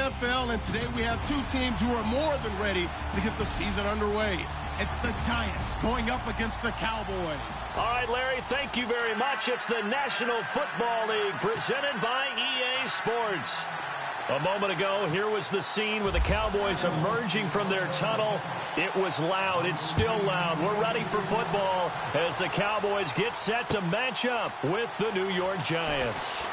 NFL, and today we have two teams who are more than ready to get the season underway. It's the Giants going up against the Cowboys. All right, Larry, thank you very much. It's the National Football League presented by EA Sports. A moment ago, here was the scene with the Cowboys emerging from their tunnel. It was loud. It's still loud. We're ready for football as the Cowboys get set to match up with the New York Giants.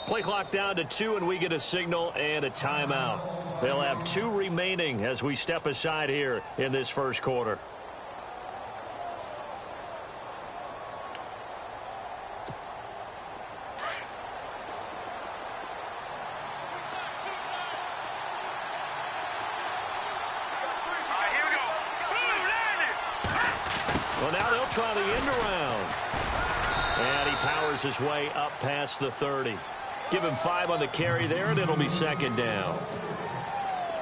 Play clock down to 2, and we get a signal and a timeout. They'll have 2 remaining as we step aside here in this first quarter. Well, now they'll try the end around. And he powers his way up past the 30. Give him 5 on the carry there, and it'll be second down.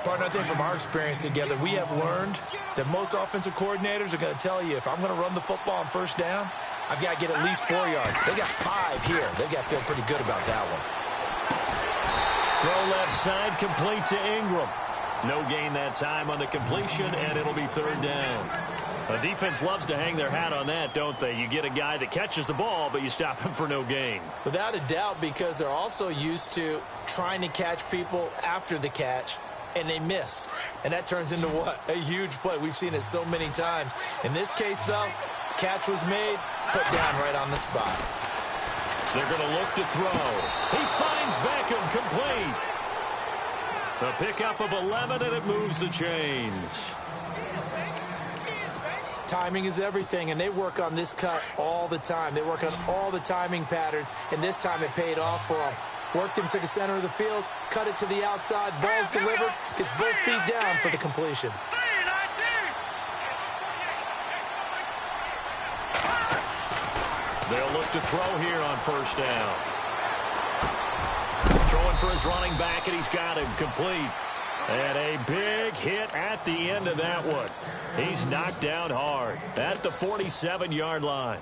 Partner, I think from our experience together, we have learned that most offensive coordinators are going to tell you, if I'm going to run the football on first down, I've got to get at least 4 yards. They got 5 here. They've got to feel pretty good about that one. Throw left side, complete to Ingram. No gain that time on the completion, and it'll be third down. The defense loves to hang their hat on that, don't they? You get a guy that catches the ball, but you stop him for no gain. Without a doubt, because they're also used to trying to catch people after the catch, and they miss. And that turns into what? A huge play. We've seen it so many times. In this case, though, catch was made, put down right on the spot. They're going to look to throw. He finds Beckham complete. A pickup of 11, and it moves the chains. Timing is everything, and they work on this cut all the time. They work on all the timing patterns, and this time it paid off for them. Worked him to the center of the field, cut it to the outside, ball's delivered, gets both feet down for the completion. They'll look to throw here on first down. Throwing for his running back, and he's got him complete. And a big hit at the end of that one. He's knocked down hard at the 47-yard line.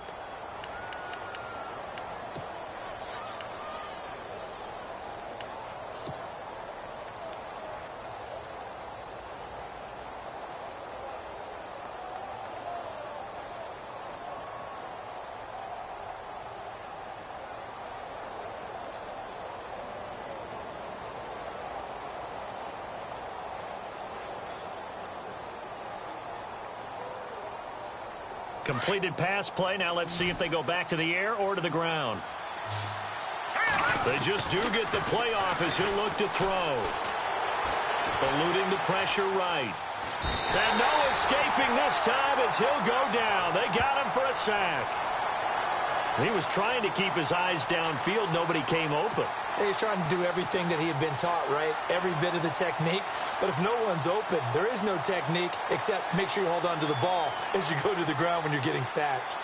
Completed pass play. Now let's see if they go back to the air or to the ground. They just do get the play off as he'll look to throw. Eluding the pressure right. And no escaping this time as he'll go down. They got him for a sack. He was trying to keep his eyes downfield. Nobody came open. He's trying to do everything that he had been taught, right? Every bit of the technique. But if no one's open, there is no technique except make sure you hold on to the ball as you go to the ground when you're getting sacked.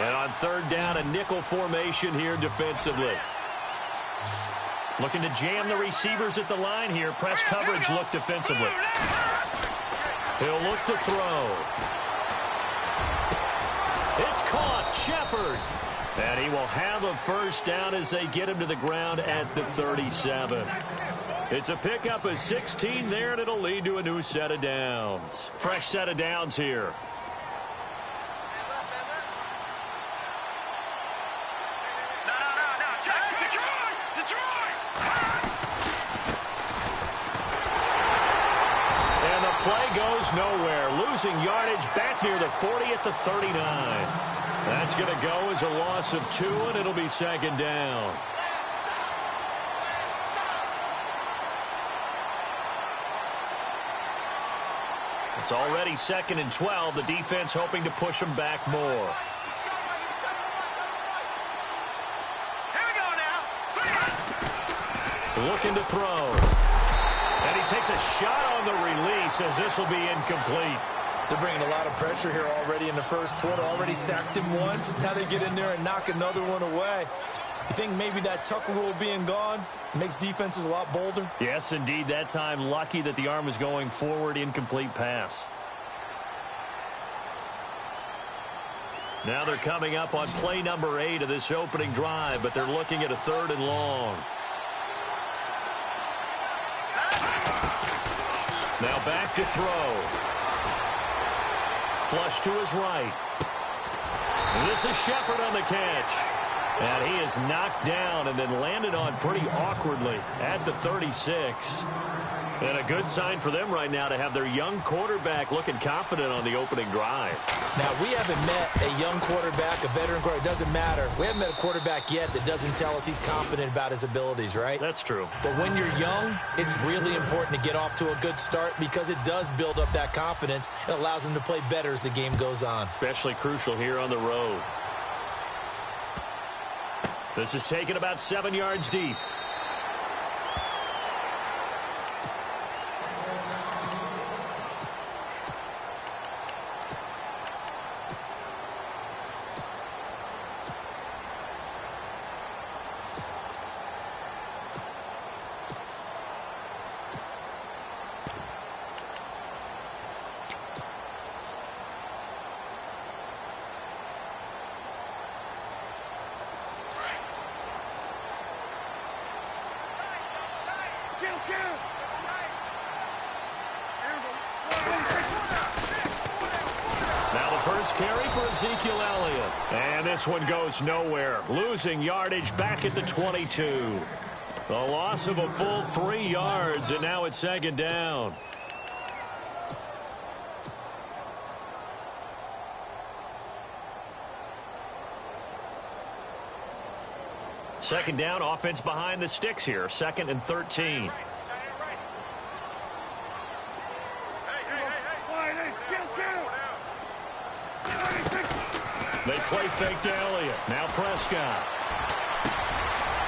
And on third down, a nickel formation here defensively. Looking to jam the receivers at the line here. Press coverage look defensively. He'll look to throw. It's caught. Shepard. And he will have a first down as they get him to the ground at the 37. It's a pickup of 16 there, and it'll lead to a new set of downs. Fresh set of downs here. And the play goes nowhere. Losing yardage back near the 40 at the 39. That's going to go as a loss of 2, and it'll be second down. It's already 2nd and 12. The defense hoping to push them back more. Here we go now. Looking to throw. And he takes a shot on the release as this will be incomplete. They're bringing a lot of pressure here already in the first quarter. Already sacked him once. Now they get in there and knock another one away. You think maybe that Tucker rule being gone makes defenses a lot bolder? Yes, indeed. That time, lucky that the arm was going forward. Incomplete pass. Now they're coming up on play number 8 of this opening drive, but they're looking at a 3rd and long. Now back to throw. Flush to his right. This is Shepard on the catch. And he is knocked down and then landed on pretty awkwardly at the 36. And a good sign for them right now to have their young quarterback looking confident on the opening drive. Now, we haven't met a young quarterback, a veteran quarterback. It doesn't matter. We haven't met a quarterback yet that doesn't tell us he's confident about his abilities, right? That's true. But when you're young, it's really important to get off to a good start because it does build up that confidence. It allows him to play better as the game goes on. Especially crucial here on the road. This is taken about 7 yards deep. First carry for Ezekiel Elliott. And this one goes nowhere. Losing yardage back at the 22. The loss of a full 3 yards, and now it's 2nd down. Second down, offense behind the sticks here. 2nd and 13. They play fake to Elliott. Now Prescott.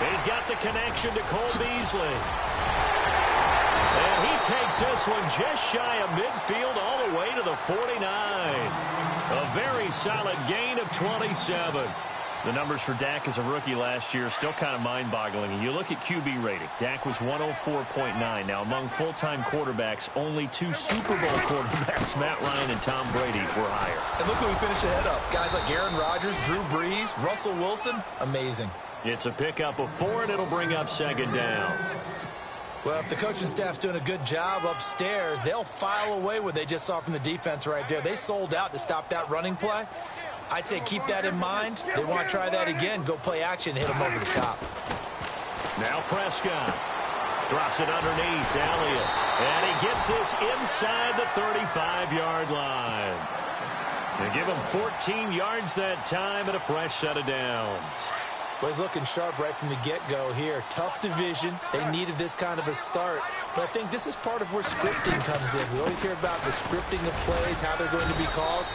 He's got the connection to Cole Beasley. And he takes this one just shy of midfield all the way to the 49. A very solid gain of 27. The numbers for Dak as a rookie last year still kind of mind-boggling. And you look at QB rating. Dak was 104.9. Now, among full-time quarterbacks, only 2 Super Bowl quarterbacks, Matt Ryan and Tom Brady, were higher. And look who we finished ahead of. Guys like Aaron Rodgers, Drew Brees, Russell Wilson. Amazing. It's a pickup of 4, and it'll bring up 2nd down. Well, if the coaching staff's doing a good job upstairs, they'll file away what they just saw from the defense right there. They sold out to stop that running play. I'd say keep that in mind. They want to try that again. Go play action, hit them over the top. Now Prescott drops it underneath to Elliott. And he gets this inside the 35-yard line. They give him 14 yards that time and a fresh set of downs. Well, he's looking sharp right from the get-go here. Tough division. They needed this kind of a start. But I think this is part of where scripting comes in. We always hear about the scripting of plays, how they're going to be called.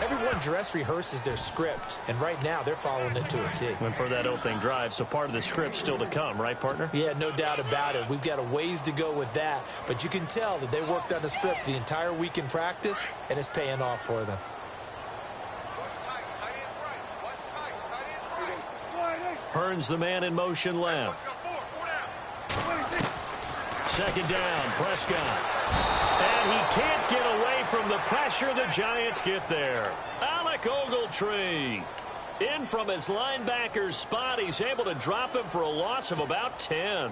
Everyone dress rehearses their script, and right now they're following it to a T. Went for that opening drive, so part of the script still to come, right, partner? Yeah, no doubt about it. We've got a ways to go with that, but you can tell that they worked on the script the entire week in practice, and it's paying off for them. Hearns the man in motion left. 2nd down, Prescott. And he can't get away from the pressure. The Giants get there. Alec Ogletree in from his linebacker's spot. He's able to drop him for a loss of about 10.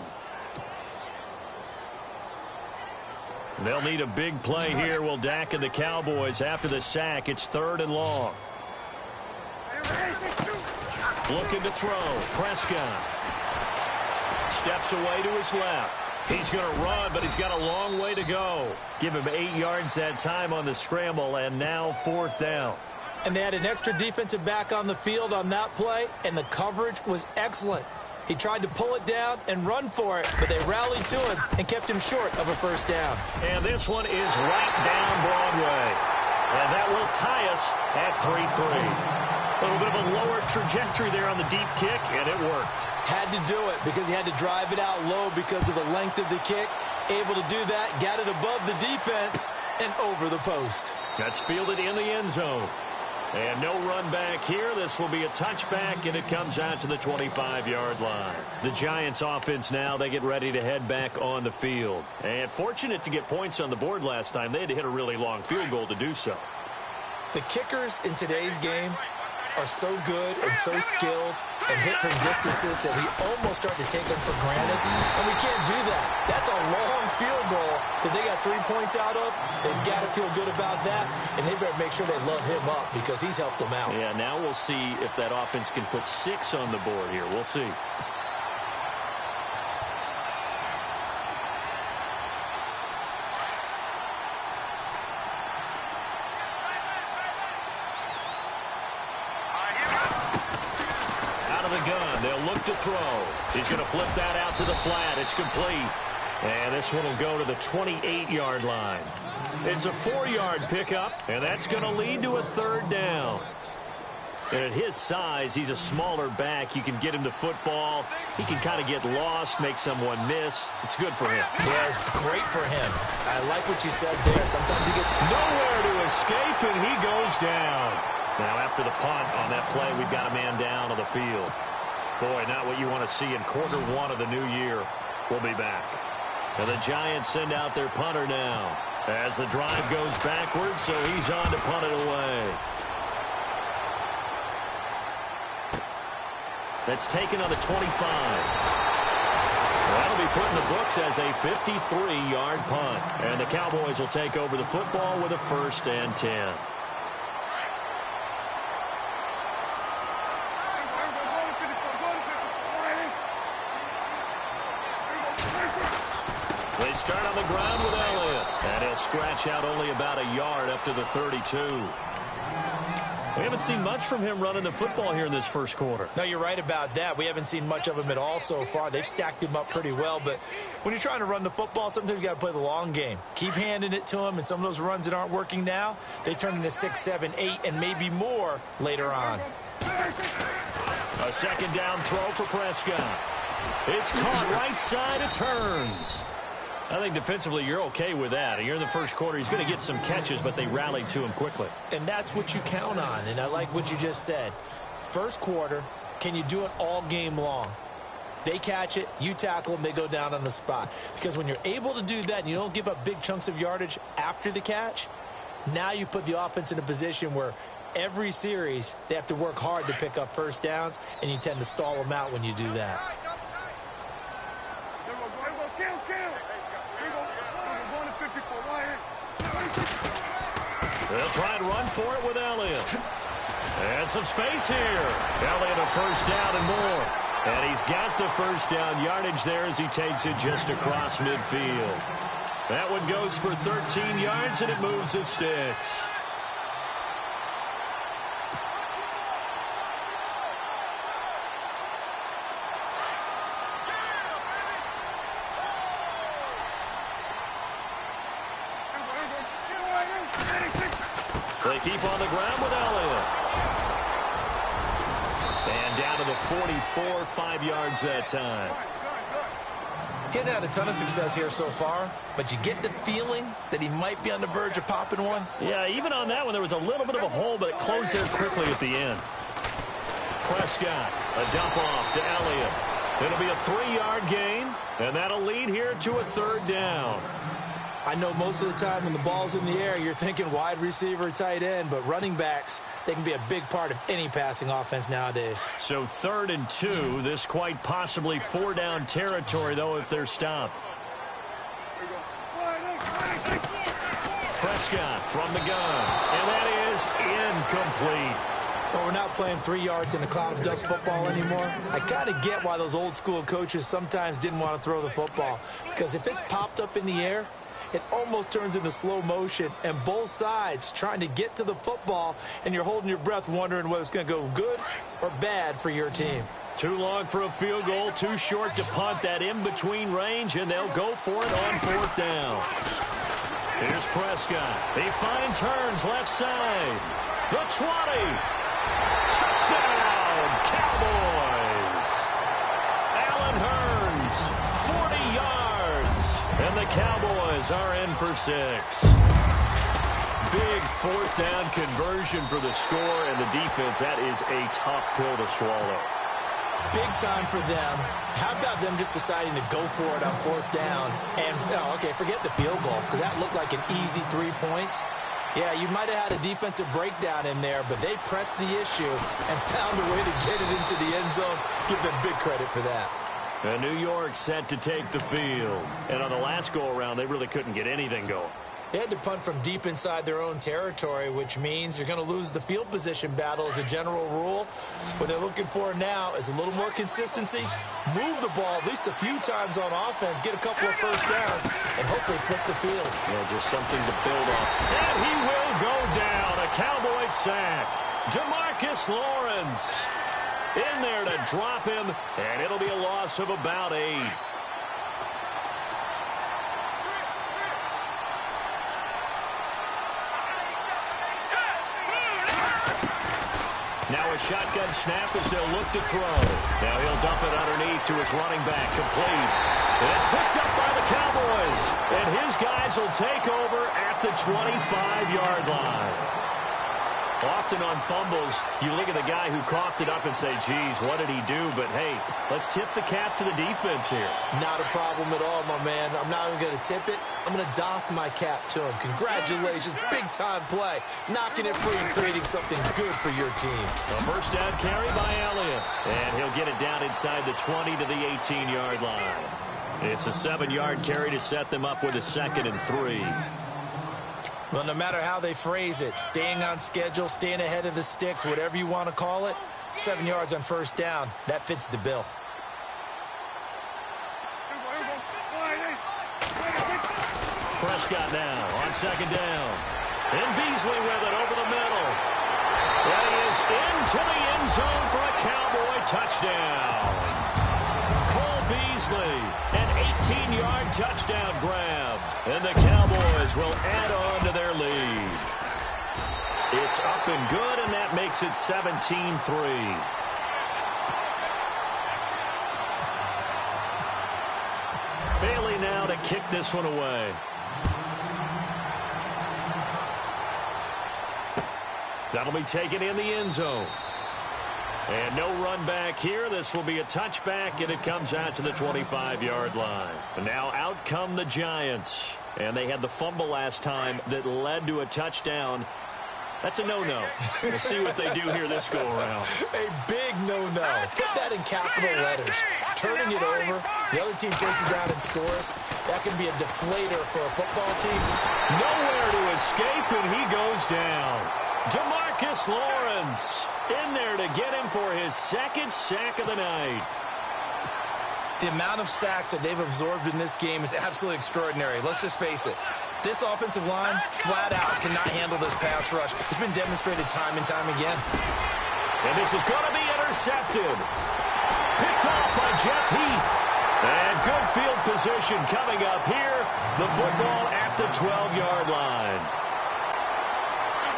They'll need a big play here. Will Dak and the Cowboys after the sack. It's 3rd and long. Looking to throw. Prescott steps away to his left. He's going to run, but he's got a long way to go. Give him 8 yards that time on the scramble, and now 4th down. And they had an extra defensive back on the field on that play, and the coverage was excellent. He tried to pull it down and run for it, but they rallied to him and kept him short of a 1st down. And this one is right down Broadway. And that will tie us at 3-3. A little bit of a lower trajectory there on the deep kick, and it worked. Had to do it because he had to drive it out low because of the length of the kick. Able to do that, got it above the defense and over the post. That's fielded in the end zone. And no run back here. This will be a touchback, and it comes out to the 25-yard line. The Giants offense now, they get ready to head back on the field. And fortunate to get points on the board last time. They had to hit a really long field goal to do so. The kickers in today's game are so good and so skilled and hit from distances that we almost start to take them for granted. And we can't do that. That's a long field goal that they got 3 points out of. They've got to feel good about that, and they better make sure they load him up because he's helped them out. Yeah, now we'll see if that offense can put 6 on the board here. We'll see. To throw. He's going to flip that out to the flat. It's complete. And this one will go to the 28-yard line. It's a 4-yard pickup, and that's going to lead to a 3rd down. And at his size, he's a smaller back. You can get him to football. He can kind of get lost, make someone miss. It's good for him. Yeah, it's great for him. I like what you said there. Sometimes you get nowhere to escape, and he goes down. Now, after the punt on that play, we've got a man down on the field. Boy, not what you want to see in Q1 of the new year. We'll be back. And the Giants send out their punter now as the drive goes backwards, so he's on to punt it away. That's taken on the 25. That'll be put in the books as a 53-yard punt. And the Cowboys will take over the football with a 1st and 10. They start on the ground with Elliott. And he'll scratch out only about a yard up to the 32. We haven't seen much from him running the football here in this first quarter. No, you're right about that. We haven't seen much of him at all so far. They've stacked him up pretty well. But when you're trying to run the football, sometimes you got to play the long game. Keep handing it to him, and some of those runs that aren't working now, they turn into 6, 7, 8, and maybe more later on. A 2nd down throw for Prescott. It's caught right side. It turns. I think defensively you're okay with that. You're in the first quarter. He's going to get some catches, but they rallied to him quickly. And that's what you count on, and I like what you just said. First quarter, can you do it all game long? They catch it, you tackle them, they go down on the spot. Because when you're able to do that and you don't give up big chunks of yardage after the catch, now you put the offense in a position where every series they have to work hard to pick up 1st downs, and you tend to stall them out when you do that. They'll try and run for it with Elliott. And some space here. Elliott a 1st down and more. And he's got the 1st down yardage there as he takes it just across midfield. That one goes for 13 yards, and it moves the sticks. They keep on the ground with Elliott. And down to the 44, 5 yards that time. Getting had a ton of success here so far, but you get the feeling that he might be on the verge of popping one. Yeah, even on that one, there was a little bit of a hole, but it closed there quickly at the end. Prescott, a dump off to Elliott. It'll be a 3-yard gain, and that'll lead here to a 3rd down. I know most of the time when the ball's in the air, you're thinking wide receiver, tight end, but running backs, they can be a big part of any passing offense nowadays. So 3rd and 2, this quite possibly 4-down territory, though, if they're stopped. Prescott from the gun, and that is incomplete. Well, we're not playing 3 yards in a cloud of dust football anymore. I kind of get why those old school coaches sometimes didn't want to throw the football, because if it's popped up in the air, it almost turns into slow motion, and both sides trying to get to the football, and you're holding your breath wondering whether it's going to go good or bad for your team. Too long for a field goal, too short to punt that in-between range, and they'll go for it on 4th down. Here's Prescott. He finds Hearns left side. The 20. Touchdown, Cowboys. Allen Hearns, 40 yards. And the Cowboys are in for 6. Big 4th down conversion for the score, and the defense, that is a tough pill to swallow. Big time for them. How about them just deciding to go for it on 4th down? And, okay, forget the field goal, because that looked like an easy 3 points. Yeah, you might have had a defensive breakdown in there, but they pressed the issue and found a way to get it into the end zone. Give them big credit for that. And New York set to take the field. And on the last go-around, they really couldn't get anything going. They had to punt from deep inside their own territory, which means you're going to lose the field position battle as a general rule. What they're looking for now is a little more consistency, move the ball at least a few times on offense, get a couple of first downs, and hopefully flip the field. Yeah, just something to build on. And he will go down. A Cowboy sack. Demarcus Lawrence in there to drop him, and it'll be a loss of about 8. Now a shotgun snap as they'll look to throw. Now he'll dump it underneath to his running back, complete. And it's picked up by the Cowboys. And his guys will take over at the 25-yard line. Often on fumbles, you look at the guy who coughed it up and say, geez, what did he do? But, hey, let's tip the cap to the defense here. Not a problem at all, my man. I'm not even going to tip it. I'm going to doff my cap to him. Congratulations. Big-time play. Knocking it free and creating something good for your team. A first down carry by Elliott. And he'll get it down inside the 20 to the 18-yard line. It's a 7-yard carry to set them up with a 2nd and 3. Well, no matter how they phrase it, staying on schedule, staying ahead of the sticks, whatever you want to call it, 7 yards on first down, that fits the bill. Prescott now on 2nd down. And Beasley with it over the middle. That is into the end zone for a Cowboy touchdown. Cole Beasley, an 18-yard touchdown grab. And the Cowboys will add on to their lead. It's up and good, and that makes it 17-3. Bailey now to kick this one away. That'll be taken in the end zone. And no run back here. This will be a touchback, and it comes out to the 25-yard line. And now out come the Giants. And they had the fumble last time that led to a touchdown. That's a no-no. We'll see what they do here this go-around. A big no-no. Put that in capital letters. Turning it over, the other team takes it down and scores. That can be a deflator for a football team. Nowhere to escape, and he goes down. Demarcus Lawrence in there to get him for his 2nd sack of the night. The amount of sacks that they've absorbed in this game is absolutely extraordinary. Let's just face it. This offensive line, flat out, cannot handle this pass rush. It's been demonstrated time and time again. And this is going to be intercepted. Picked off by Jeff Heath. And good field position coming up here. The football at the 12-yard line.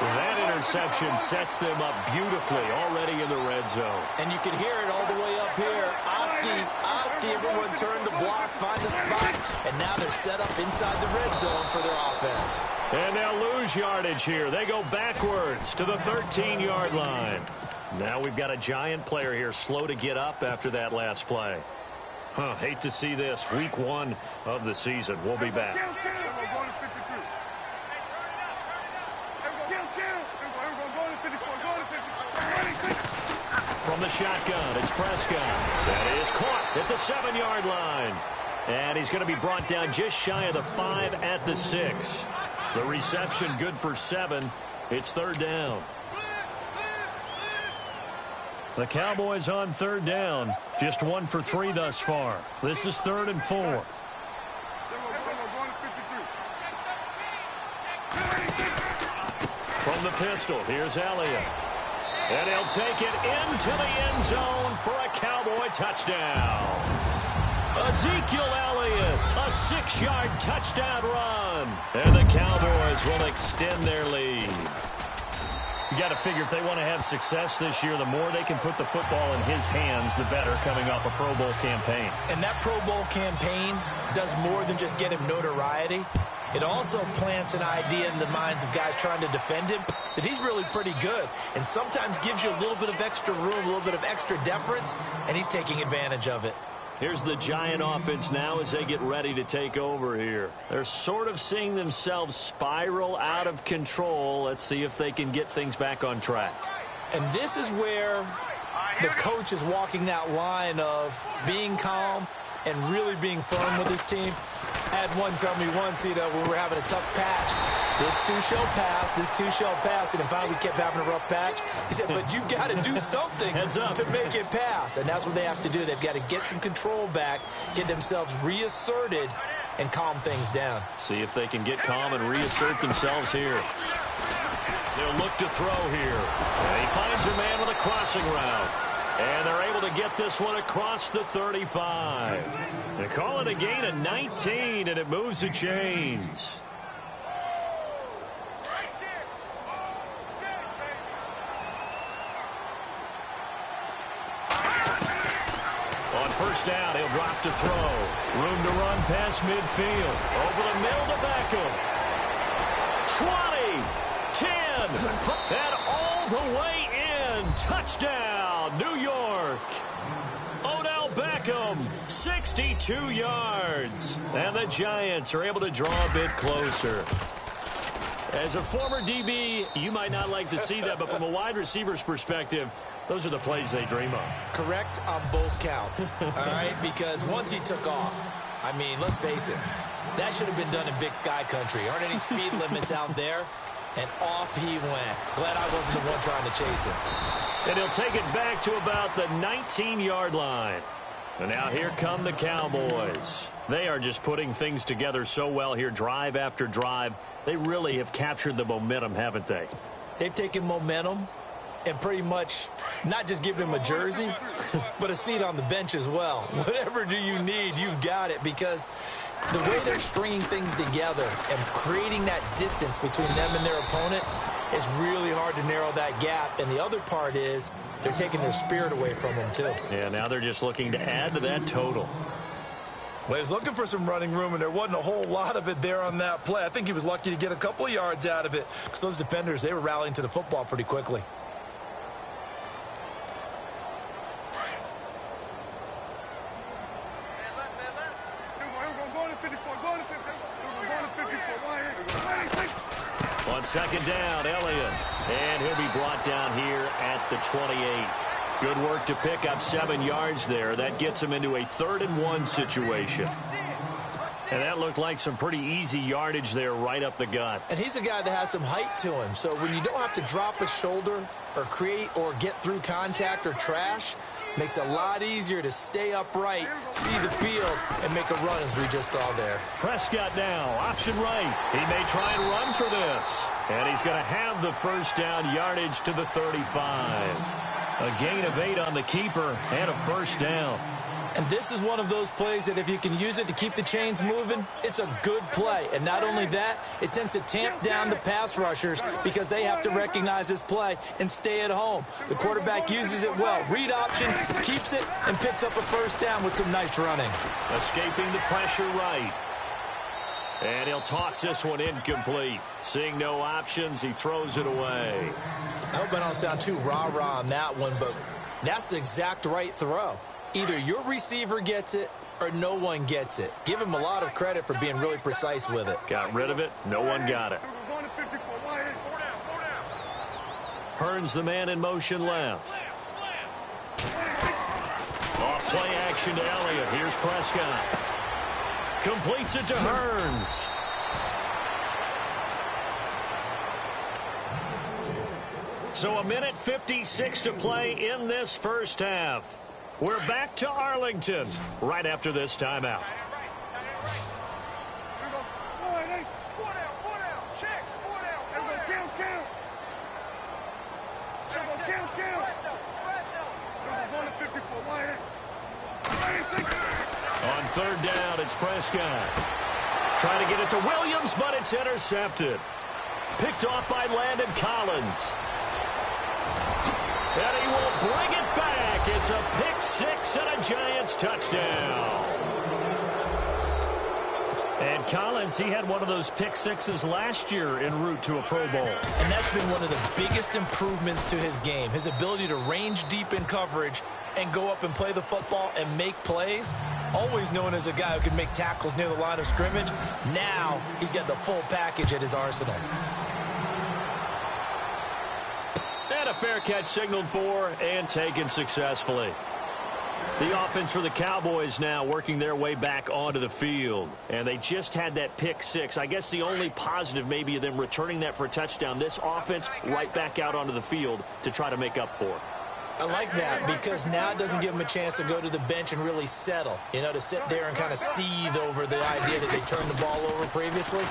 That interception sets them up beautifully already in the red zone. And you can hear it all the way up here. Oski, everyone turned to block, find the spot, and now they're set up inside the red zone for their offense. And they'll lose yardage here. They go backwards to the 13-yard line. Now we've got a Giant player here slow to get up after that last play. Hate to see this. Week 1 of the season. We'll be back. From the shotgun, it's Prescott. That is caught at the 7-yard line. And he's going to be brought down just shy of the 5 at the 6. The reception good for 7. It's third down. The Cowboys on third down. Just 1 for 3 thus far. This is 3rd and 4. From the pistol, here's Elliott. And he'll take it into the end zone for a Cowboy touchdown. Ezekiel Elliott, a 6-yard touchdown run. And the Cowboys will extend their lead. You got to figure if they want to have success this year, the more they can put the football in his hands, the better, coming off a Pro Bowl campaign. And that Pro Bowl campaign does more than just get him notoriety. It also plants an idea in the minds of guys trying to defend him that he's really pretty good, and sometimes gives you a little bit of extra room, a little bit of extra deference, and he's taking advantage of it. Here's the Giant offense now as they get ready to take over here. They're sort of seeing themselves spiral out of control. Let's see if they can get things back on track. And this is where the coach is walking that line of being calm and really being firm with his team. I had one tell me once, when we were having a tough patch, this too shall pass, this too shall pass. And finally we kept having a rough patch. He said, but you've got to do something to make it pass. And that's what they have to do. They've got to get some control back, get themselves reasserted, and calm things down. See if they can get calm and reassert themselves here. They'll look to throw here. And he finds a man with a crossing route. And they're able to get this one across the 35. They call it a gain of 19, and it moves the chains. On first down, he'll drop to throw. Room to run past midfield. Over the middle to Beckham. 20, 10, and all the way in. Touchdown, New York. Odell Beckham, 62 yards. And the Giants are able to draw a bit closer. As a former DB, you might not like to see that, but from a wide receiver's perspective, those are the plays they dream of. Correct on both counts, all right? Because once he took off, I mean, let's face it, that should have been done in Big Sky country. Aren't any speed limits out there? And off he went. Glad I wasn't the one trying to chase him. And he'll take it back to about the 19-yard line. And now here come the Cowboys. They are just putting things together so well here, drive after drive. They really have captured the momentum, haven't they? They've taken momentum and pretty much not just given him a jersey, but a seat on the bench as well. Whatever do you need, you've got it, because the way they're stringing things together and creating that distance between them and their opponent is really hard to narrow that gap. And the other part is they're taking their spirit away from them, too. Yeah, now they're just looking to add to that total. Well, he was looking for some running room, and there wasn't a whole lot of it there on that play. I think he was lucky to get a couple of yards out of it, because those defenders, they were rallying to the football pretty quickly. On second down, Elliott. And he'll be brought down here at the 28. Good work to pick up 7 yards there. That gets him into a 3rd and 1 situation. And that looked like some pretty easy yardage there right up the gut. And he's a guy that has some height to him. So when you don't have to drop a shoulder or create or get through contact or trash, makes it a lot easier to stay upright, see the field, and make a run as we just saw there. Prescott now, option right. He may try and run for this. And he's going to have the first down, yardage to the 35. A gain of 8 on the keeper and a first down. And this is one of those plays that if you can use it to keep the chains moving, it's a good play. And not only that, it tends to tamp down the pass rushers because they have to recognize this play and stay at home. The quarterback uses it well. Read option, keeps it, and picks up a first down with some nice running. Escaping the pressure right. And he'll toss this one incomplete. Seeing no options, he throws it away. I hope I don't sound too rah-rah on that one, but that's the exact right throw. Either your receiver gets it or no one gets it. Give him a lot of credit for being really precise with it. Got rid of it. No one got it. Hearns the man in motion left. Off play action to Elliott. Here's Prescott. Completes it to Hearns. So 1:56 to play in this first half. We're back to Arlington right after this timeout. On third down, it's Prescott. Trying to get it to Williams, but it's intercepted. Picked off by Landon Collins. And he will bring it back. It's a pick six and a Giants touchdown. And Collins, he had one of those pick sixes last year en route to a Pro Bowl. And that's been one of the biggest improvements to his game. His ability to range deep in coverage and go up and play the football and make plays. Always known as a guy who can make tackles near the line of scrimmage. Now he's got the full package at his arsenal. And a fair catch signaled for and taken successfully. The offense for the Cowboys now working their way back onto the field. And they just had that pick six. I guess the only positive maybe of them returning that for a touchdown. This offense right back out onto the field to try to make up for it. I like that because now it doesn't give them a chance to go to the bench and really settle. You know, to sit there and kind of seethe over the idea that they turned the ball over previously.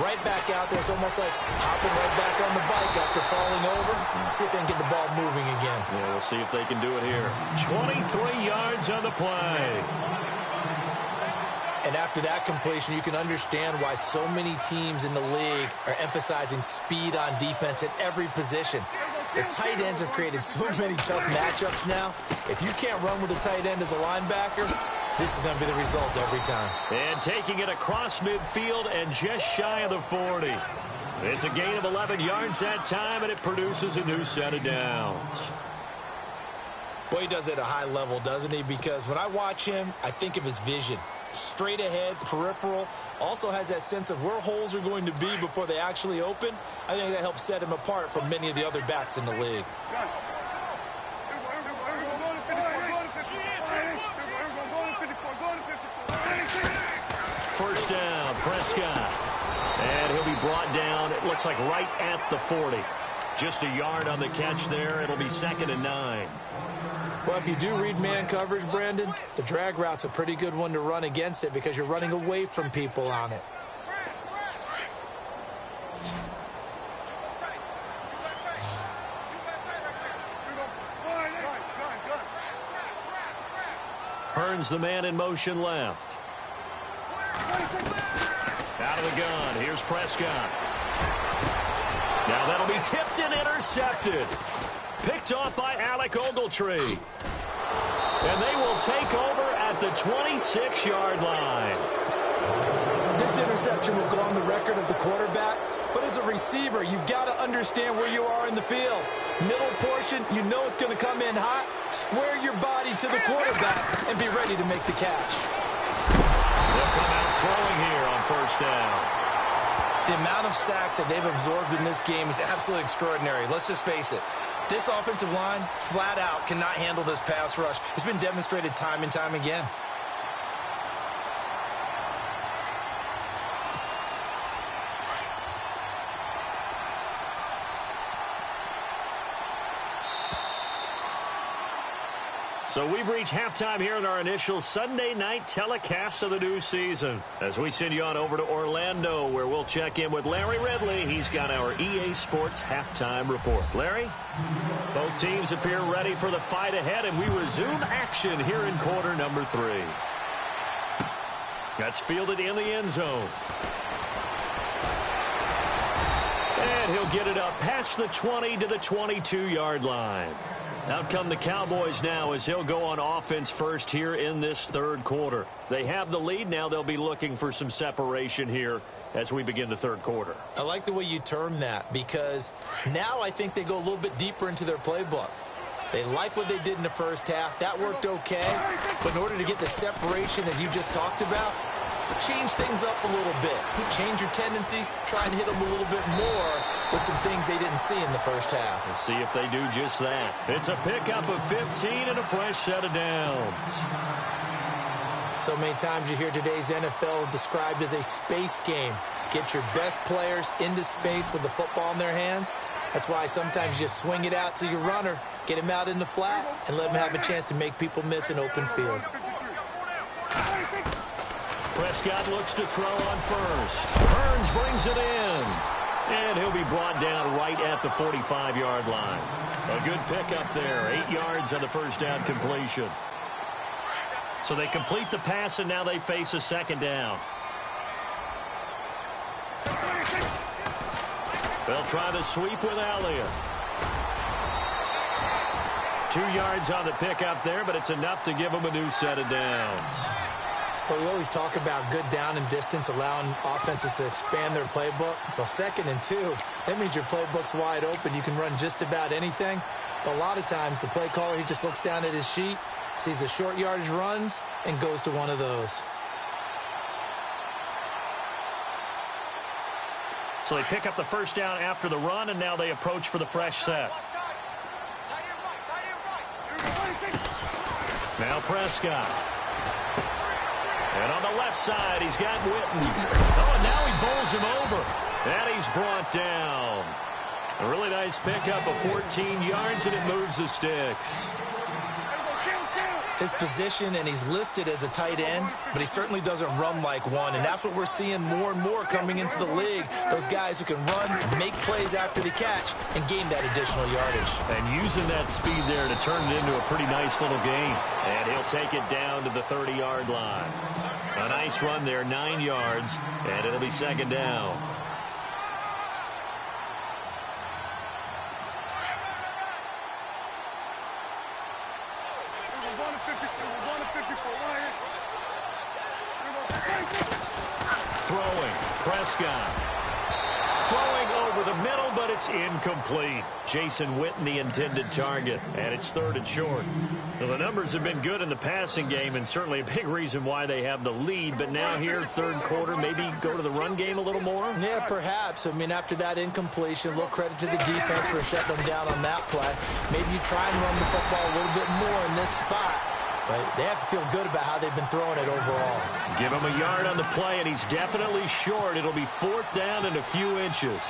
Right back out there. It's almost like hopping right back on the bike after falling over. See if they can get the ball moving again. Yeah, we'll see if they can do it here. 23 yards on the play. And after that completion, you can understand why so many teams in the league are emphasizing speed on defense at every position. The tight ends have created so many tough matchups now. If you can't run with a tight end as a linebacker, this is going to be the result every time. And taking it across midfield and just shy of the 40. It's a gain of 11 yards that time, and it produces a new set of downs. Well, he does it at a high level, doesn't he? Because when I watch him, I think of his vision. Straight ahead, peripheral, also has that sense of where holes are going to be before they actually open. I think that helps set him apart from many of the other backs in the league. First down, Prescott. And he'll be brought down, it looks like right at the 40. Just a yard on the catch there. It'll be 2nd and 9. Well, if you do read man coverage, Brandon, the drag route's a pretty good one to run against it because you're running away from people on it. Hearns the man in motion left. Out of the gun. Here's Prescott. Now that'll be tipped and intercepted. Picked off by Alec Ogletree. And they will take over at the 26-yard line. This interception will go on the record of the quarterback, but as a receiver, you've got to understand where you are in the field. Middle portion, you know it's going to come in hot. Square your body to the quarterback and be ready to make the catch. They'll come out throwing here on first down. The amount of sacks that they've absorbed in this game is absolutely extraordinary. Let's just face it. This offensive line, flat out, cannot handle this pass rush. It's been demonstrated time and time again. So we've reached halftime here in our initial Sunday night telecast of the new season. As we send you on over to Orlando, where we'll check in with Larry Ridley. He's got our EA Sports halftime report. Larry? Both teams appear ready for the fight ahead, and we resume action here in quarter number 3. That's fielded in the end zone. And he'll get it up past the 20 to the 22-yard line. Out come the Cowboys now as he'll go on offense first here in this third quarter. They have the lead. Now they'll be looking for some separation here as we begin the third quarter. I like the way you term that because now I think they go a little bit deeper into their playbook. They like what they did in the first half. That worked okay. But in order to get the separation that you just talked about, change things up a little bit. Change your tendencies. Try and hit them a little bit more with some things they didn't see in the first half. Let's see if they do just that. It's a pickup of 15 and a fresh set of downs. So many times you hear today's NFL described as a space game. Get your best players into space with the football in their hands. That's why sometimes you just swing it out to your runner, get him out in the flat, and let him have a chance to make people miss an open field. Prescott looks to throw on first. Burns brings it in. And he'll be brought down right at the 45-yard line. A good pickup there. 8 yards on the first down completion. So they complete the pass, and now they face a second down. They'll try the sweep with Elliott. 2 yards on the pickup there, but it's enough to give them a new set of downs. Well, we always talk about good down and distance, allowing offenses to expand their playbook. Well, 2nd and 2, that means your playbook's wide open. You can run just about anything. But a lot of times, the play caller, he just looks down at his sheet, sees the short yardage runs, and goes to one of those. So they pick up the first down after the run, and now they approach for the fresh set. Now Prescott. And on the left side, he's got Witten. Oh, and now he bowls him over. And he's brought down. A really nice pickup of 14 yards, and it moves the sticks. His position, and he's listed as a tight end, but he certainly doesn't run like one, and that's what we're seeing more and more coming into the league. Those guys who can run, make plays after the catch, and gain that additional yardage. And using that speed there to turn it into a pretty nice little game. And he'll take it down to the 30-yard line. A nice run there, 9 yards, and it'll be second down. Throwing, Prescott. Throwing over the middle, but it's incomplete. Jason Witten, the intended target, and it's 3rd and short. Well, the numbers have been good in the passing game, and certainly a big reason why they have the lead. But now here, 3rd quarter, maybe go to the run game a little more? Yeah, perhaps. I mean, after that incompletion, a little credit to the defense for shutting them down on that play. Maybe you try and run the football a little bit more in this spot. But they have to feel good about how they've been throwing it overall. Give him a yard on the play, and he's definitely short. It'll be 4th down and a few inches.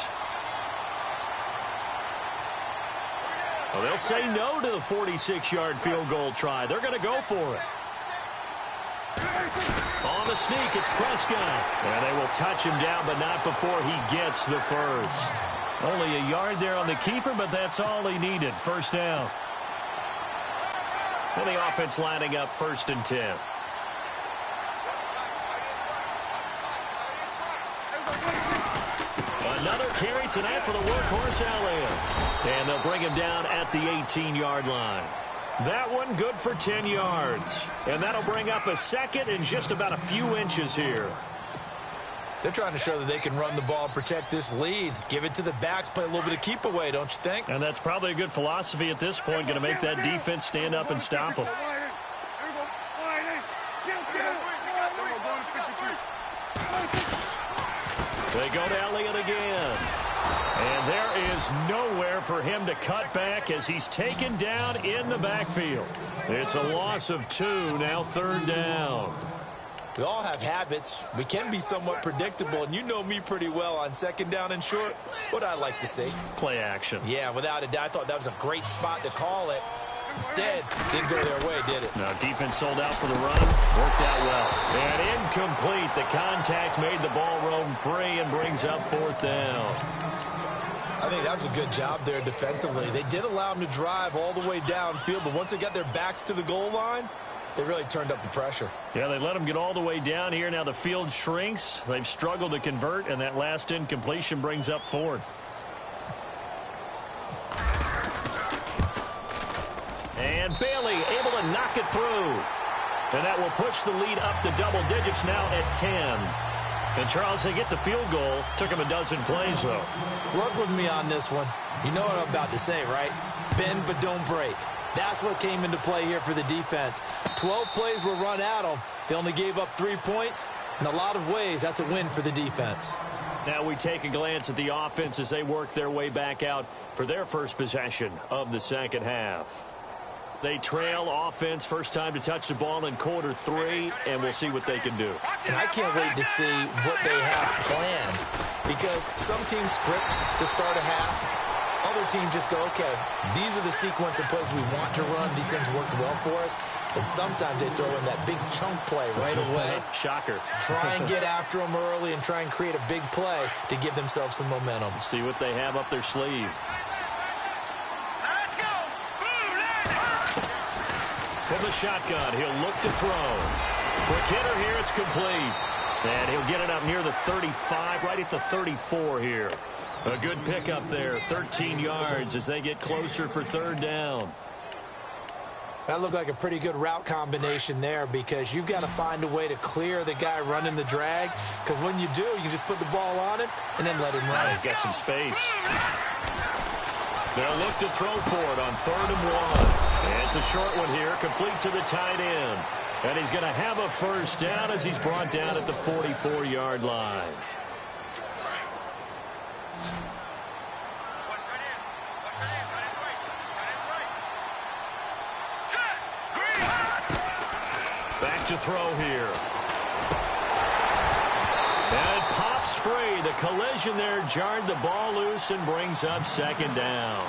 Well, they'll say no to the 46-yard field goal try. They're going to go for it. On the sneak, it's Prescott. And they will touch him down, but not before he gets the first. Only a yard there on the keeper, but that's all he needed. First down. And the offense lining up 1st and 10. Another carry tonight for the workhorse Elliott. And they'll bring him down at the 18-yard line. That one good for 10 yards. And that'll bring up a 2nd and just about a few inches here. They're trying to show that they can run the ball, protect this lead. Give it to the backs, play a little bit of keep away, don't you think? And that's probably a good philosophy at this point, going to make that defense stand up and stop them. They go to Elliott again. And there is nowhere for him to cut back as he's taken down in the backfield. It's a loss of 2, now 3rd down. We all have habits. We can be somewhat predictable, and you know me pretty well on 2nd down and short. What I like to see. Play action. Yeah, without a doubt. I thought that was a great spot to call it. Instead, didn't go their way, did it? No, defense sold out for the run. Worked out well. And incomplete. The contact made the ball roam free and brings up 4th down. I think that was a good job there defensively. They did allow them to drive all the way downfield, but once they got their backs to the goal line, they really turned up the pressure. Yeah, they let them get all the way down here. Now the field shrinks. They've struggled to convert, and that last incompletion brings up 4th. And Bailey able to knock it through. And that will push the lead up to double digits now at 10. And, Charles, they get the field goal. Took them a dozen plays, though. Work with me on this one. You know what I'm about to say, right? Bend but don't break. That's what came into play here for the defense. 12 plays were run at them. They only gave up 3 points. In a lot of ways, that's a win for the defense. Now we take a glance at the offense as they work their way back out for their first possession of the second half. They trail offense first time to touch the ball in quarter 3, and we'll see what they can do. And I can't wait to see what they have planned, because some teams script to start a half. Other teams just go, okay, these are the sequence of plays we want to run. These things worked well for us. And sometimes they throw in that big chunk play right away. Shocker. Try and get after them early and try and create a big play to give themselves some momentum. See what they have up their sleeve. Let's go. From the shotgun, he'll look to throw. Quick hitter here, it's complete. And he'll get it up near the 35, right at the 34 here. A good pickup there, 13 yards as they get closer for third down. That looked like a pretty good route combination there, because you've got to find a way to clear the guy running the drag, because when you do, you just put the ball on him and then let him run. He's got some space. They'll look to throw for it on 3rd and 1. And it's a short one here, complete to the tight end. And he's going to have a first down as he's brought down at the 44-yard line. Back to throw here. And it pops free. The collision there jarred the ball loose and brings up 2nd down.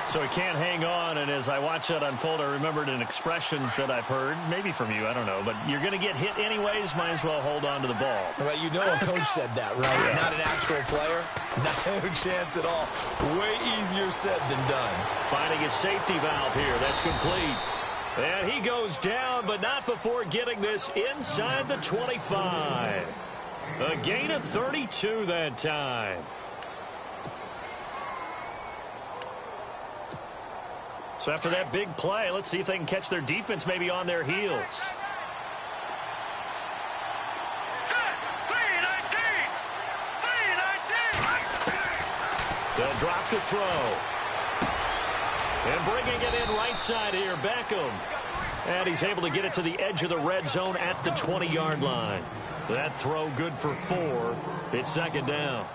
So he can't hang on, and as I watch that unfold, I remembered an expression that I've heard, maybe from you, I don't know, but you're going to get hit anyways, might as well hold on to the ball. Well, you know a coach said that, right? Yeah. Not an actual player. No chance at all. Way easier said than done. Finding his safety valve here. That's complete. And he goes down, but not before getting this inside the 25. A gain of 32 that time. So after that big play, let's see if they can catch their defense maybe on their heels. They'll drop to throw. And bringing it in right side here, Beckham. And he's able to get it to the edge of the red zone at the 20-yard line. That throw good for 4. It's 2nd down.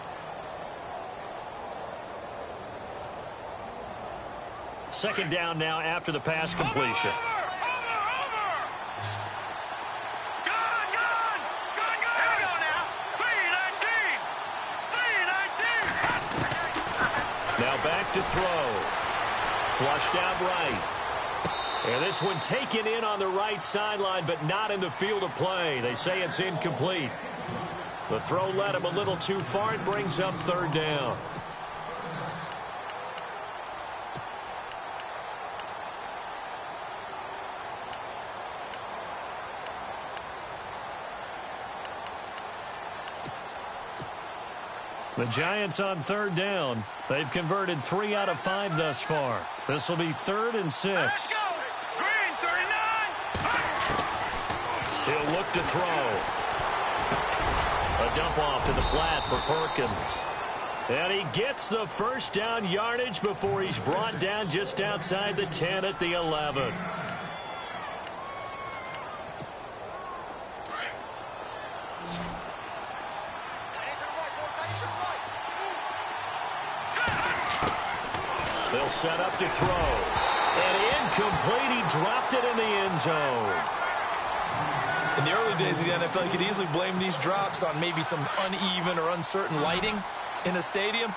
Second down now after the pass completion. Now back to throw. Flushed out right. And this one taken in on the right sideline, but not in the field of play. They say it's incomplete. The throw led him a little too far. It brings up 3rd down. The Giants on 3rd down. They've converted 3 out of 5 thus far. This will be 3rd and 6. Let's go. Green 39. He'll look to throw. A dump off to the flat for Perkins. And he gets the first down yardage before he's brought down just outside the 10 at the 11. They'll set up to throw. And incomplete. He dropped it in the end zone. In the early days of the NFL, you could easily blame these drops on maybe some uneven or uncertain lighting in a stadium.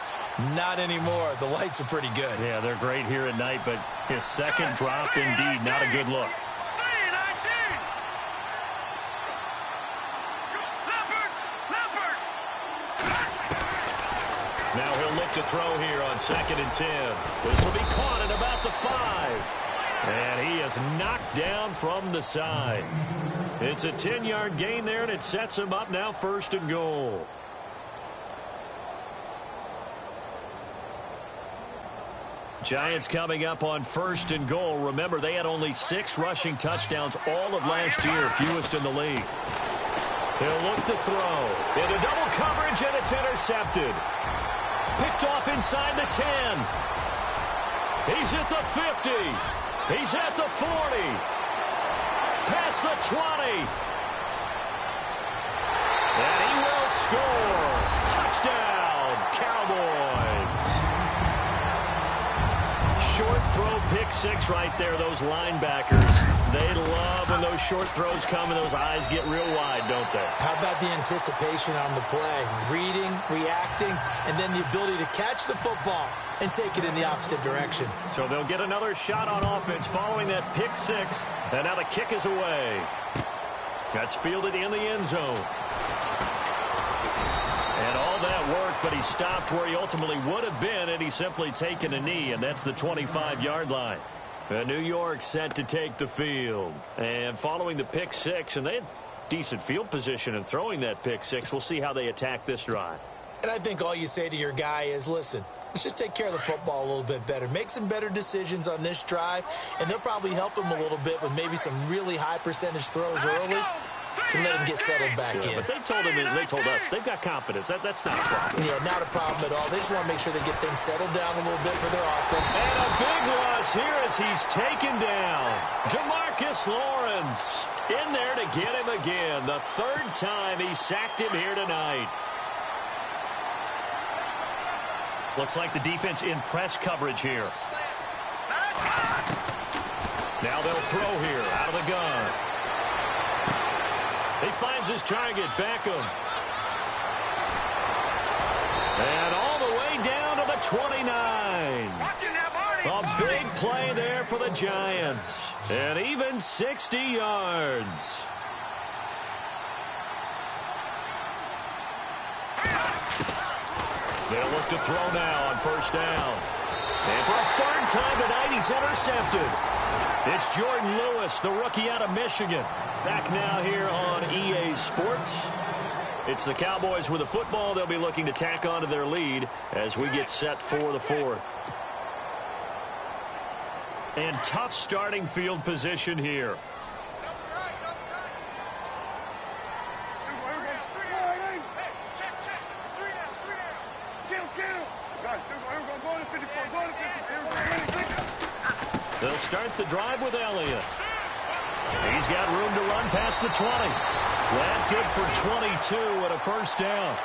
Not anymore. The lights are pretty good. Yeah, they're great here at night, but his second drop, indeed, not a good look. Now he'll look to throw here on 2nd and 10. This will be caught at about the 5. And he is knocked down from the side. It's a 10-yard gain there, and it sets him up now 1st and goal. Giants coming up on 1st and goal. Remember, they had only 6 rushing touchdowns all of last year, fewest in the league. He'll look to throw. Into double coverage, and it's intercepted. Picked off inside the 10. He's at the 50. He's at the 40. Past the 20. And he will score. Touchdown, Cowboys. Short throw pick pick six right there, those linebackers. They love when those short throws come and those eyes get real wide, don't they? How about the anticipation on the play? Reading, reacting, and then the ability to catch the football and take it in the opposite direction. So they'll get another shot on offense following that pick six. And now the kick is away. That's fielded in the end zone. And all that work, but he stopped where he ultimately would have been, and he's simply taken a knee, and that's the 25-yard line. And New York set to take the field. And following the pick six, and they had decent field position in throwing that pick six. We'll see how they attack this drive. And I think all you say to your guy is, listen, let's just take care of the football a little bit better. Make some better decisions on this drive, and they'll probably help him a little bit with maybe some really high percentage throws early to let him get settled back in. But they told him, they told us, they've got confidence. That's not a problem. Yeah, not a problem at all. They just want to make sure they get things settled down a little bit for their offense. And a big loss here as he's taken down. Jamarcus Lawrence in there to get him again. The third time he sacked him here tonight. Looks like the defense in press coverage here. Now they'll throw here out of the gun. He finds his target, Beckham. And all the way down to the 29. A big play there for the Giants. And even 60 yards. They'll look to throw now on first down. And for a third time tonight, he's intercepted. It's Jordan Lewis, the rookie out of Michigan. Back now here on EA Sports. It's the Cowboys with the football. They'll be looking to tack on to their lead as we get set for the fourth. And tough starting field position here. They'll start the drive with Elliott. He's got room to run past the 20. That good for 22 and a first down.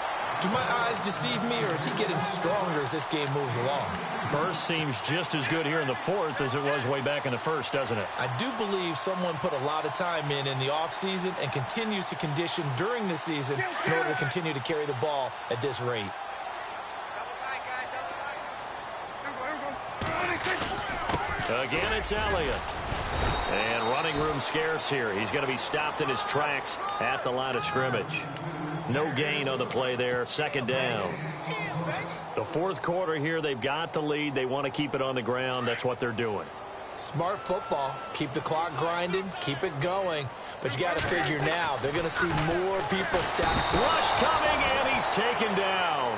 Do my eyes deceive me, or is he getting stronger as this game moves along? Burst seems just as good here in the fourth as it was way back in the first, doesn't it? I do believe someone put a lot of time in the offseason and continues to condition during the season in order to continue to carry the ball at this rate. Again, it's Elliott. And running room scarce here. He's going to be stopped in his tracks at the line of scrimmage. No gain on the play there. Second down. The fourth quarter here, they've got the lead. They want to keep it on the ground. That's what they're doing. Smart football. Keep the clock grinding. Keep it going. But you got to figure now, they're going to see more people stop. Rush coming, and he's taken down.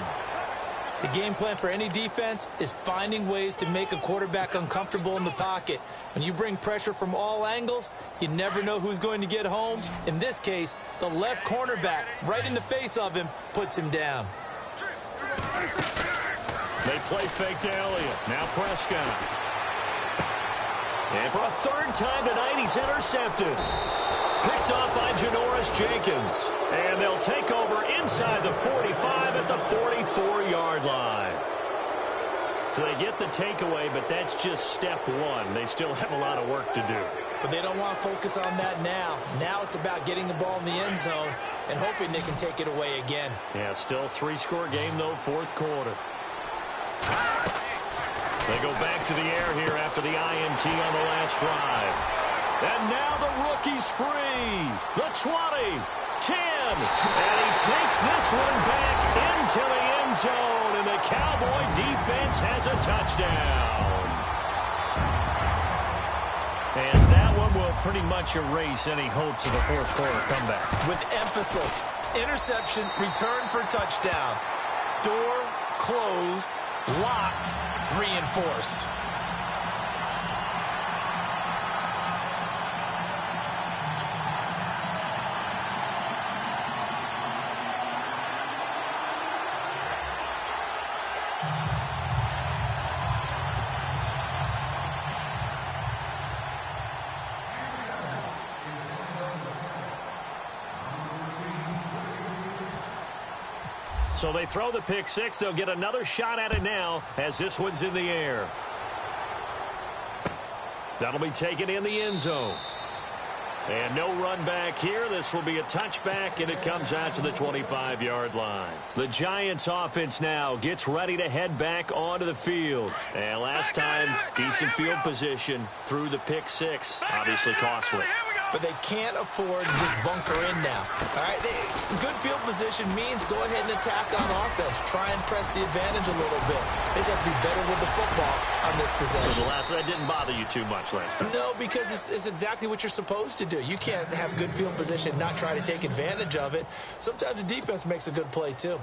The game plan for any defense is finding ways to make a quarterback uncomfortable in the pocket. When you bring pressure from all angles, you never know who's going to get home. In this case, the left cornerback, right in the face of him, puts him down. They play fake to Elliott. Now Prescott. And for a third time tonight, he's intercepted. Picked off by Janoris Jenkins. And they'll take over inside the 45 at the 44-yard line. So they get the takeaway, but that's just step one. They still have a lot of work to do. But they don't want to focus on that now. Now it's about getting the ball in the end zone and hoping they can take it away again. Yeah, still three-score game, though, fourth quarter. They go back to the air here after the INT on the last drive. And now the rookie's free. The 20, 10, and he takes this one back into the end zone, and the Cowboy defense has a touchdown. And that one will pretty much erase any hopes of a fourth quarter comeback. With emphasis, interception, return for touchdown. Door closed, locked, reinforced. So they throw the pick six. They'll get another shot at it now as this one's in the air. That'll be taken in the end zone. And no run back here. This will be a touchback, and it comes out to the 25-yard line. The Giants offense now gets ready to head back onto the field. And last time, decent field position through the pick six. Obviously costly. But they can't afford to just bunker in now. All right, good field position means go ahead and attack on offense. Try and press the advantage a little bit. They just have to be better with the football on this possession. So the last that didn't bother you too much last time. No, because it's exactly what you're supposed to do. You can't have good field position, not try to take advantage of it. Sometimes the defense makes a good play too.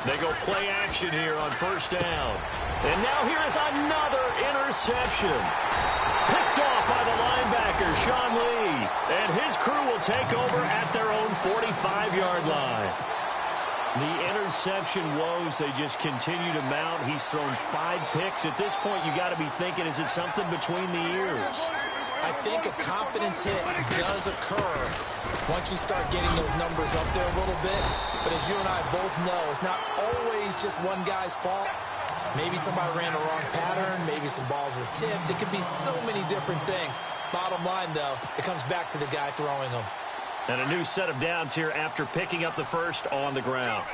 They go play action here on first down. And now here is another interception. Picked off by the linebacker, Sean Lee. And his crew will take over at their own 45-yard line. The interception woes, they just continue to mount. He's thrown 5 picks. At this point, you got to be thinking, is it something between the ears? I think a confidence hit does occur once you start getting those numbers up there a little bit. But as you and I both know, it's not always just one guy's fault. Maybe somebody ran the wrong pattern. Maybe some balls were tipped. It could be so many different things. Bottom line, though, it comes back to the guy throwing them. And a new set of downs here after picking up the first on the ground.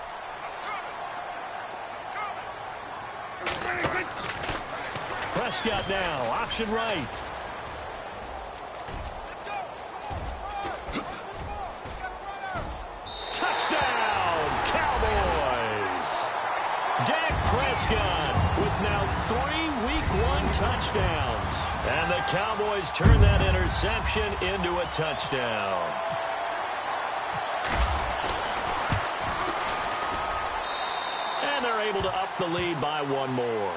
Prescott now, option right. Touchdown, Cowboys! Dak Prescott with now 3 Week 1 touchdowns. And the Cowboys turn that interception into a touchdown. And they're able to up the lead by 1 more.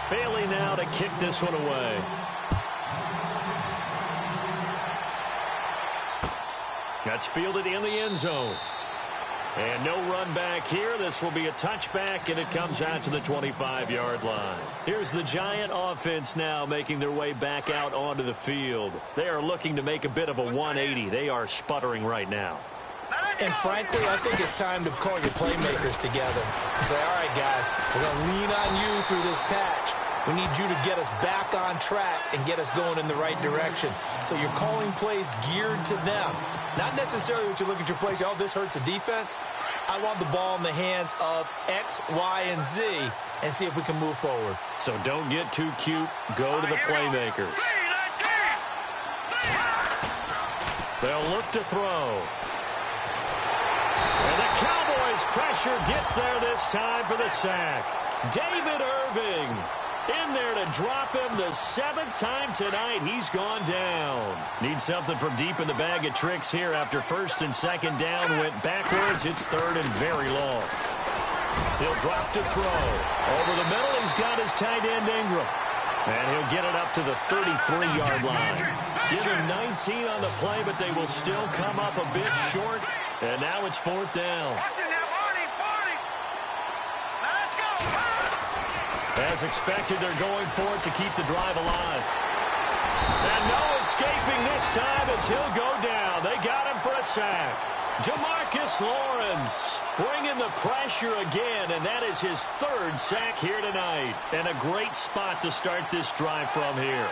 Bailey now to kick this one away. That's fielded in the end zone. And no run back here. This will be a touchback, and it comes out to the 25-yard line. Here's the Giant offense now making their way back out onto the field. They are looking to make a bit of a 180. They are sputtering right now. And frankly, I think it's time to call your playmakers together and say, all right, guys, we're going to lean on you through this patch. We need you to get us back on track and get us going in the right direction. So you're calling plays geared to them. Not necessarily what you look at your plays, oh, this hurts the defense. I want the ball in the hands of X, Y, and Z and see if we can move forward. So don't get too cute. Go to the playmakers. They'll look to throw. And the Cowboys' pressure gets there this time for the sack. David Irving in there to drop him the 7th time tonight. He's gone down. Need something from deep in the bag of tricks here after 1st and 2nd down went backwards. It's 3rd and very long. He'll drop to throw. Over the middle, he's got his tight end Ingram. And he'll get it up to the 33-yard line. Give him 19 on the play, but they will still come up a bit short. And now it's 4th down. As expected, they're going for it to keep the drive alive. And no escaping this time as he'll go down. They got him for a sack. Jamarcus Lawrence bringing the pressure again, and that is his 3rd sack here tonight. And a great spot to start this drive from here.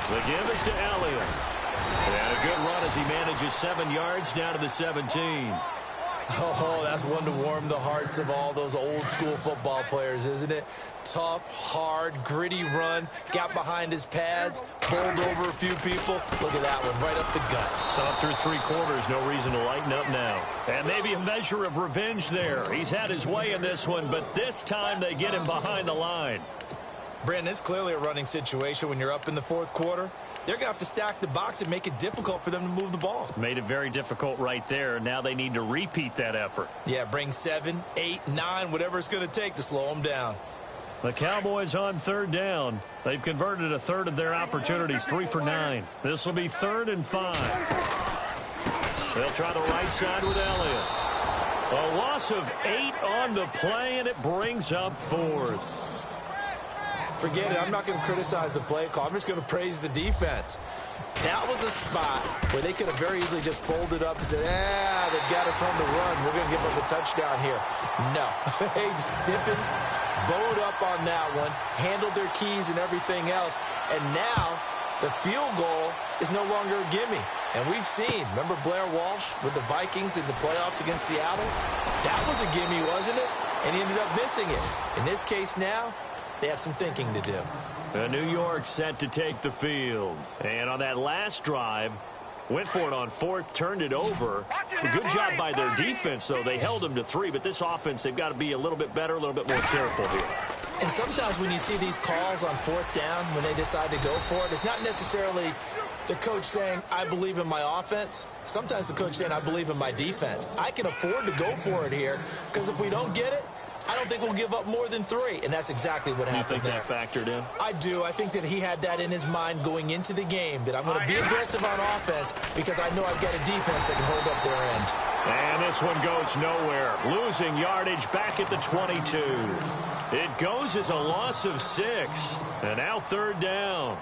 The give is to Elliott. And a good run as he manages 7 yards down to the 17. Oh, that's one to warm the hearts of all those old-school football players, isn't it? Tough, hard, gritty run. Got behind his pads, bowled over a few people. Look at that one, right up the gut. So up through 3 quarters, no reason to lighten up now. And maybe a measure of revenge there. He's had his way in this one, but this time they get him behind the line. Brandon, it's clearly a running situation when you're up in the 4th quarter. They're going to have to stack the box and make it difficult for them to move the ball. Made it very difficult right there. Now they need to repeat that effort. Yeah, bring 7, 8, 9, whatever it's going to take to slow them down. The Cowboys on third down. They've converted a third of their opportunities, 3 for 9. This will be 3rd and 5. They'll try the right side with Elliott. A loss of 8 on the play, and it brings up 4th. Forget it. I'm not going to criticize the play call. I'm just going to praise the defense. That was a spot where they could have very easily just folded up and said, they've got us on the run. We're going to give up a touchdown here. No. They've stiffened, bowed up on that one, handled their keys and everything else. And now the field goal is no longer a gimme. And we've seen, remember Blair Walsh with the Vikings in the playoffs against Seattle? That was a gimme, wasn't it? And he ended up missing it. In this case now, they have some thinking to do. New York set to take the field. And on that last drive, went for it on 4th, turned it over. A good job by their defense, though. They held them to 3, but this offense, they've got to be a little bit better, a little bit more careful here. And sometimes when you see these calls on 4th down, when they decide to go for it, it's not necessarily the coach saying, I believe in my offense. Sometimes the coach saying, I believe in my defense. I can afford to go for it here, because if we don't get it, I don't think we'll give up more than 3, and that's exactly what happened there. You think that factored in? I do. I think that he had that in his mind going into the game, that I'm going to be aggressive on offense because I know I've got a defense that can hold up their end. And this one goes nowhere. Losing yardage back at the 22. It goes as a loss of 6, and now 3rd down.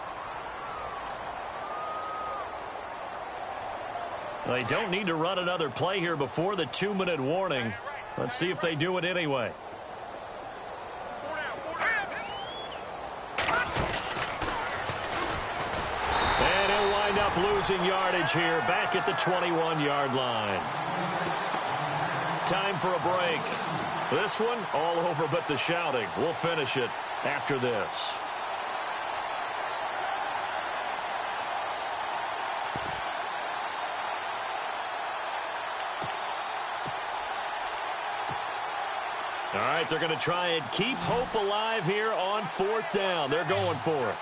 They don't need to run another play here before the 2-minute warning. Let's see if they do it anyway. And he'll wind up losing yardage here back at the 21-yard line. Time for a break. This one all over but the shouting. We'll finish it after this. All right, they're going to try and keep hope alive here on 4th down. They're going for it.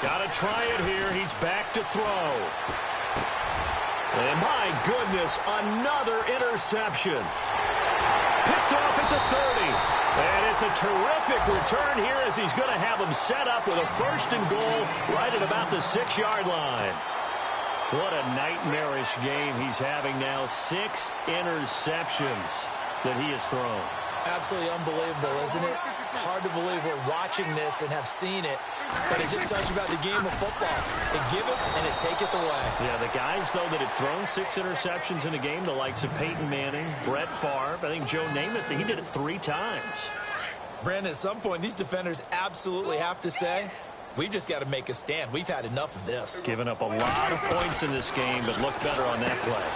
Got to try it here. He's back to throw. And my goodness, another interception. Picked off at the 30. And it's a terrific return here as he's going to have them set up with a 1st and goal right at about the 6-yard line. What a nightmarish game he's having now. 6 interceptions that he has thrown. Absolutely unbelievable, isn't it? Hard to believe we're watching this and have seen it, but it just tells you about the game of football. It giveth and it taketh away. Yeah, the guys, though, that have thrown 6 interceptions in a game, the likes of Peyton Manning, Brett Favre, I think Joe Namath, he did it 3 times. Brandon, at some point, these defenders absolutely have to say, we've just got to make a stand. We've had enough of this. Giving up a lot of points in this game, but look better on that play.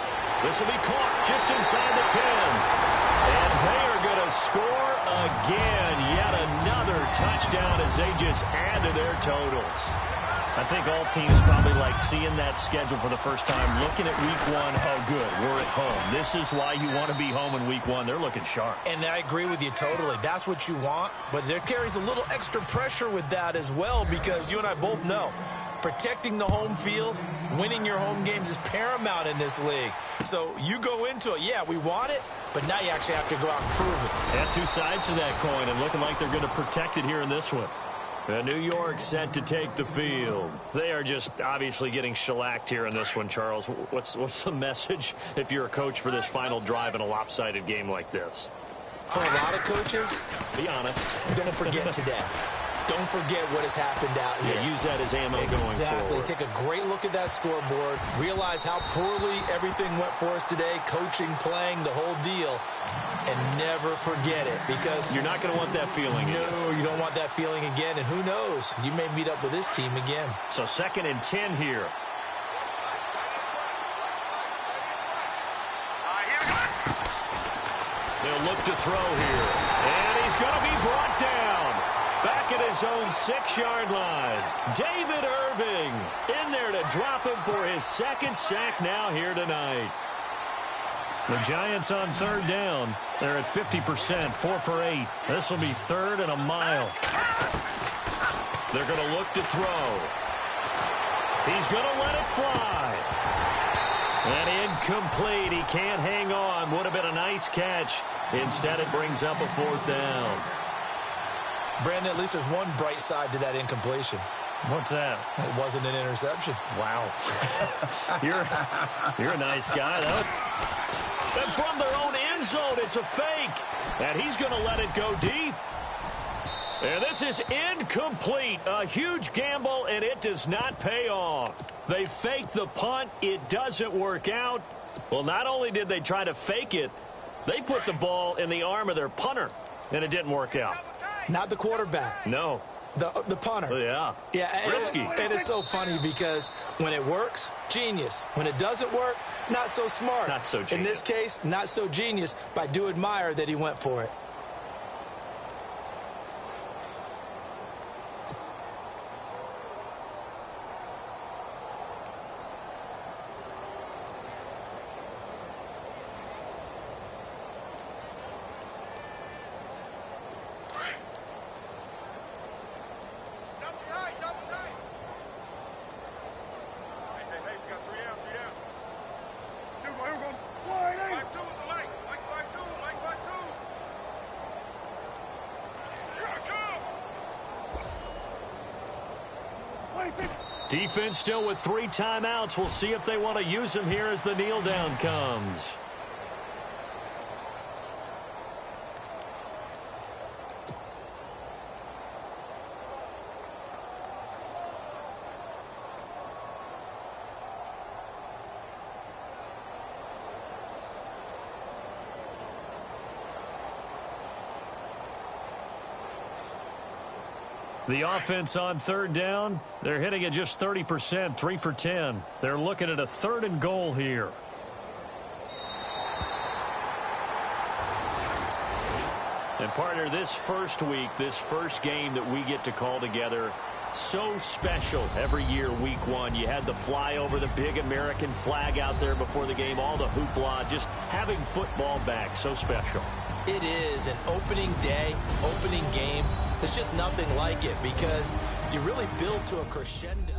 This will be caught just inside the 10. And they are going to score again. Yet another touchdown as they just add to their totals. I think all teams probably like seeing that schedule for the first time, looking at week 1. Oh, good, we're at home. This is why you want to be home in week 1. They're looking sharp. And I agree with you totally. That's what you want. But there carries a little extra pressure with that as well, because you and I both know protecting the home field, winning your home games is paramount in this league. So you go into it, yeah, we want it, but now you actually have to go out and prove it. Yeah, 2 sides to that coin, and looking like they're going to protect it here in this one. New York set to take the field. They are just obviously getting shellacked here in this one, Charles. What's the message if you're a coach for this final drive in a lopsided game like this? For a lot of coaches, be honest, don't forget today. Don't forget what has happened out here. Yeah, use that as ammo going forward. Exactly. Take a great look at that scoreboard. Realize how poorly everything went for us today. Coaching, playing, the whole deal. And never forget it, because you're not going to want that feeling again. No, you don't want that feeling again. And who knows? You may meet up with this team again. So 2nd and 10 here. They'll look to throw here. And he's going to be brought down. Back at his own 6-yard line. David Irving in there to drop him for his 2nd sack now here tonight. The Giants on 3rd down. They're at 50%, 4 for 8. This will be 3rd and a mile. They're going to look to throw. He's going to let it fly. And Incomplete. He can't hang on. Would have been a nice catch. Instead, it brings up a 4th down. Brandon, at least there's one bright side to that incompletion. What's that? It wasn't an interception. Wow. you're a nice guy, though. And from their own end zone, it's a fake. And he's going to let it go deep. And this is incomplete. A huge gamble, and it does not pay off. They fake the punt. It doesn't work out. Well, not only did they try to fake it, they put the ball in the arm of their punter, and it didn't work out. Not the quarterback. No. The punter. Yeah. Yeah. Risky. And it's so funny because when it works, genius. When it doesn't work, not so smart. Not so genius. In this case, not so genius, but I do admire that he went for it. Defense still with 3 timeouts. We'll see if they want to use them here as the kneel down comes. The offense on 3rd down, they're hitting at just 30%, 3 for 10. They're looking at a 3rd and goal here. And partner, this first week, this first game that we get to call together, so special every year, week 1. You had the flyover, the big American flag out there before the game, all the hoopla, just having football back, so special. It is an opening day, opening game. There's just nothing like it because you really build to a crescendo.